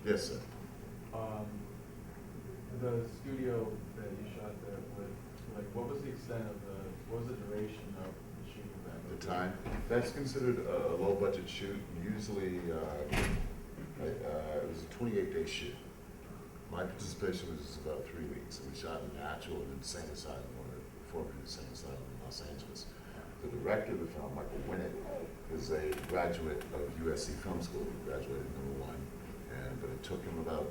Yes, sir. Um, the studio that you shot there with, like, what was the extent of what was the duration of the shooting of that movie? The time, that's considered a low budget shoot. Usually, it was a 28-day shoot. My participation was about 3 weeks. We shot in Nashville and Insane Asylum, or former Insane Asylum in Los Angeles. The director of the film, Michael Winnett, is a graduate of USC Film School. He graduated #1, but it took him about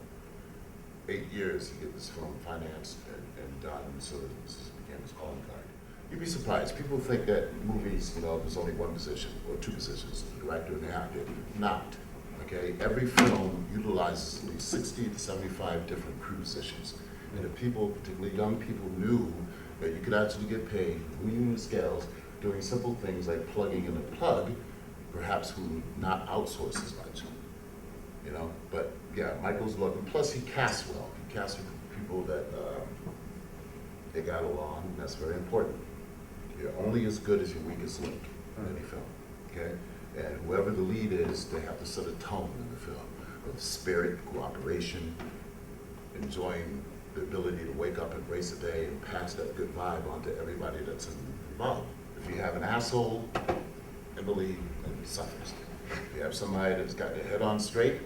8 years to get this film financed and done, so this became his calling card. You'd be surprised. People think that movies, there's only one position or two positions, the director and the actor. Not. Okay? Every film utilizes at least 60 to 75 different crew positions. And if people, particularly young people, knew that you could actually get paid unit scales doing simple things like plugging in a plug, perhaps we would not outsource as much. But yeah, Michael's looking. Plus, he casts well. He casts people that they got along. And that's very important. You're only as good as your weakest link in any film. Okay, and whoever the lead is, they have to set a tone in the film of spirit, cooperation, enjoying the ability to wake up and race a day and pass that good vibe on to everybody that's involved. If you have an asshole in the lead, it suffers. If you have somebody that's got their head on straight,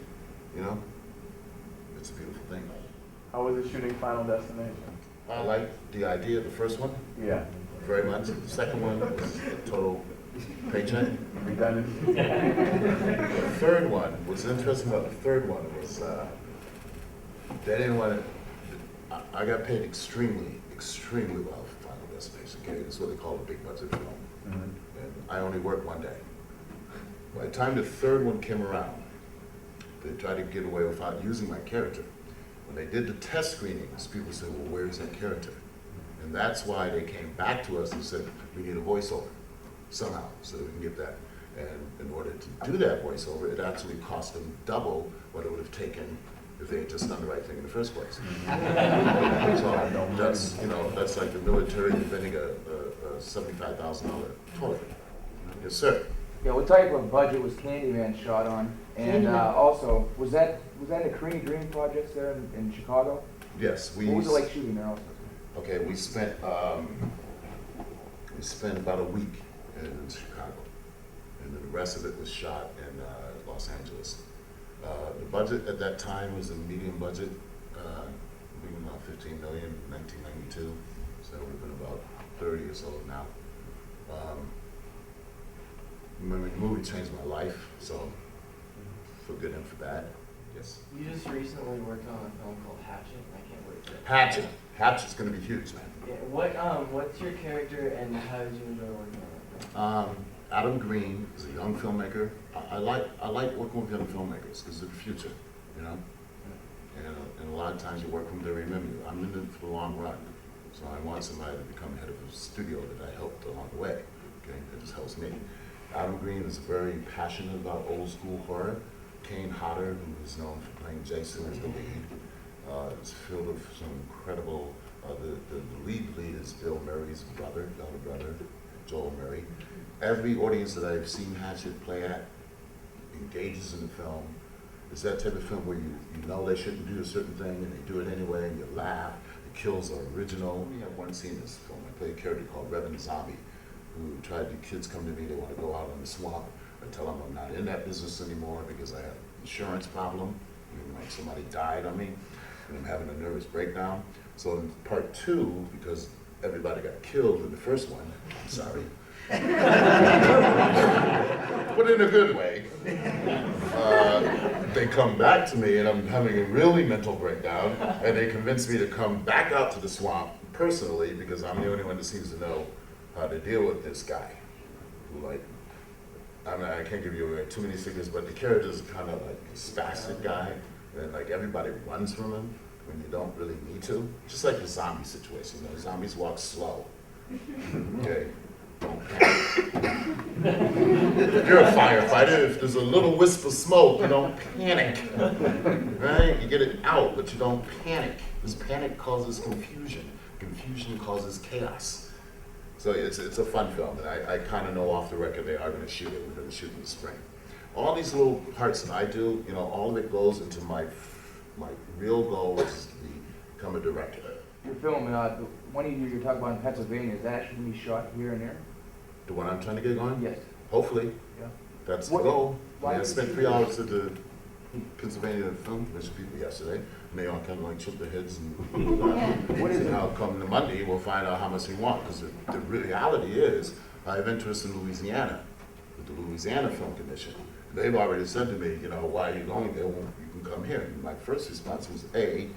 it's a beautiful thing. How was the shooting Final Destination? I like the idea of the first one Yeah. very much. The second one was a total paycheck. Redundancy. The third one, what's interesting about the third one was they didn't want to, I got paid extremely well for Final Destination. Okay, it's what they call a big budget film. Mm-hmm. And I only worked one day. By the time the third one came around, they tried to get away without using my character. When they did the test screenings, people said, well, where's that character? And that's why they came back to us and said, we need a voiceover somehow so that we can get that. And in order to do that voiceover, it actually cost them double what it would have taken if they had just done the right thing in the first place. So that's like the military defending a $75,000 toilet. Yes, sir. Yeah, what type of budget was Candyman shot on? And also, was that the Korean Dream projects there in Chicago? Yes, What was it like shooting there also? Okay, we spent about a week in Chicago, and then the rest of it was shot in Los Angeles. The budget at that time was a medium budget, about $15 million, 1992. So it would have been about 30 or so now. The movie changed my life, so for good and for bad. Yes. You just recently worked on a film called Hatchet. I can't wait for it. Hatchet's going to be huge, man. Yeah. What's your character and how did you enjoy working on it? Adam Green is a young filmmaker. I like working with young filmmakers because they're the future, And a lot of times you work with them, they remember you. I'm in it for the long run, so I want somebody to become head of a studio that I helped along the way. Okay, that just helps me. Adam Green is very passionate about old school horror. Kane Hodder, who is known for playing Jason, is the lead. It's filled with some incredible. The lead is Bill Murray's brother, younger brother, Joel Murray. Every audience that I've seen Hatchet play at engages in the film. It's that type of film where you know they shouldn't do a certain thing and they do it anyway and you laugh. The kills are original. We have one scene in this film. I play a character called Reverend Zombie, who tried to, kids come to me, they want to go out in the swamp. I tell them I'm not in that business anymore because I have an insurance problem. Like somebody died on me and I'm having a nervous breakdown. So in part 2, because everybody got killed in the first one, I'm sorry. But in a good way. They come back to me and I'm having a really mental breakdown and they convince me to come back out to the swamp personally because I'm the only one that seems to know how to deal with this guy. Who I can't give you too many secrets, but the character is kind of like a spastic guy and like everybody runs from him when you don't really need to. Just like the zombie situation, zombies walk slow. Okay. Don't panic. You're a firefighter. If there's a little wisp of smoke, you don't panic. Right? You get it out, but you don't panic. Because panic causes confusion. Confusion causes chaos. So it's a fun film, and I kind of know off the record they are going to shoot it. We're going to shoot in the spring. all these little parts that I do, you know, all of it goes into my real goal, which is to become a director. Your film, the one you're talking about in Pennsylvania, is that actually going to be shot here and there? The one I'm trying to get going? Yes. Hopefully. Yeah. That's the What- goal. why I mean, I did spent you 3 do that? hours at the Pennsylvania Film Commission people yesterday, and they all kind of like shook their heads and What is it? now come to Monday, we'll find out how much we want, because the reality is, I have interest in Louisiana, with the Louisiana Film Commission. They've already said to me, you know, why are you going there? Well, you can come here. And my first response was, A,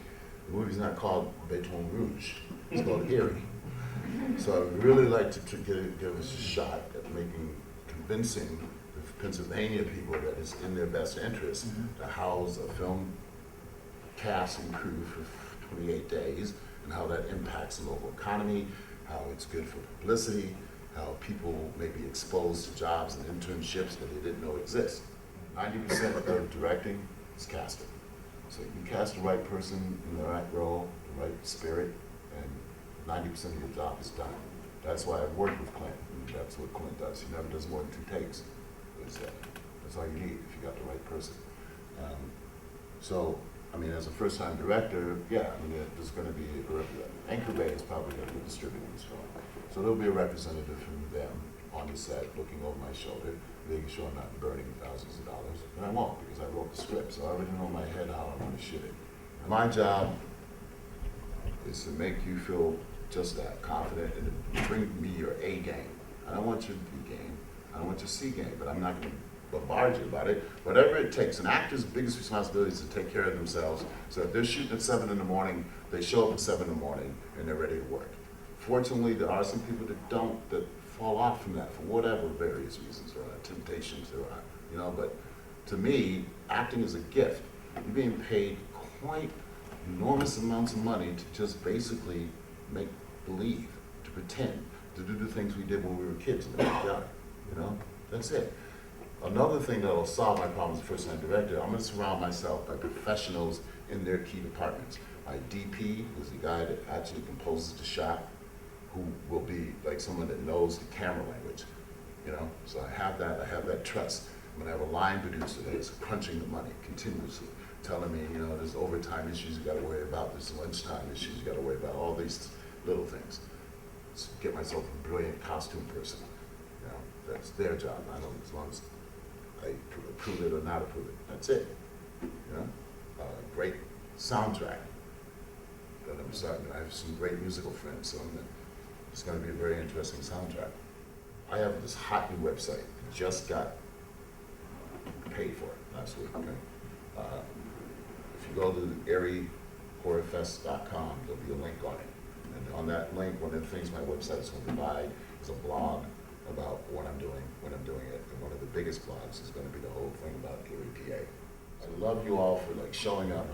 the movie's not called Baton Rouge, it's called Erie. So I would really like to give us a shot at convincing the Pennsylvania people that it's in their best interest to house a film cast and crew for 28 days, and how that impacts the local economy, how it's good for publicity, how people may be exposed to jobs and internships that they didn't know exist. 90% of directing is casting. So you cast the right person in the right role, the right spirit, and 90% of your job is done. That's why I've worked with Clint, and that's what Clint does. He never does more than 2 takes. That's all you need if you got the right person. So, I mean, as a first-time director, yeah, I mean, there's going to be Anchor Bay is probably going to be distributing this film. So there'll be a representative from them on the set looking over my shoulder, making sure I'm not burning thousands of dollars. And I won't, because I wrote the script, so I already know in my head how I want to shoot it. And my job is to make you feel just that, confident, and to bring me your A game. I don't want your B game, I don't want your C game, but I'm not going to bombard you about it. Whatever it takes. An actor's biggest responsibility is to take care of themselves. So if they're shooting at 7 in the morning, they show up at 7 in the morning and they're ready to work. Fortunately, there are some people that fall off from that for whatever various reasons there are, temptations there are, you know, but to me, acting is a gift. You're being paid quite enormous amounts of money to just basically make believe, to pretend, to do the things we did when we were kids in the backyard, you know, that's it. Another thing that will solve my problem as a first-time director, I'm going to surround myself by professionals in their key departments. My DP, who's the guy that actually composes the shot, who will be like someone that knows the camera language, you know? So I have that trust. I'm going to have a line producer that is crunching the money continuously, telling me, you know, there's overtime issues you got to worry about, there's lunchtime issues you got to worry about, all these little things. So get myself a brilliant costume person, you know? That's their job. I know as long as I approve it or not approve it. That's it. You know, great soundtrack. That I'm starting. I have some great musical friends, so it's going to be a very interesting soundtrack. I have this hot new website. Just got paid for it last week. Okay. If you go to eriehorrorfest.com, there'll be a link on it, and on that link, one of the things my website is going to provide is a blog about what I'm doing, when I'm doing it, and one of the biggest blogs is going to be the whole thing about Erie, PA. I love you all for like showing up,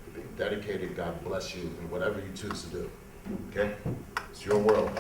for being dedicated. God bless you, and whatever you choose to do. Okay, it's your world.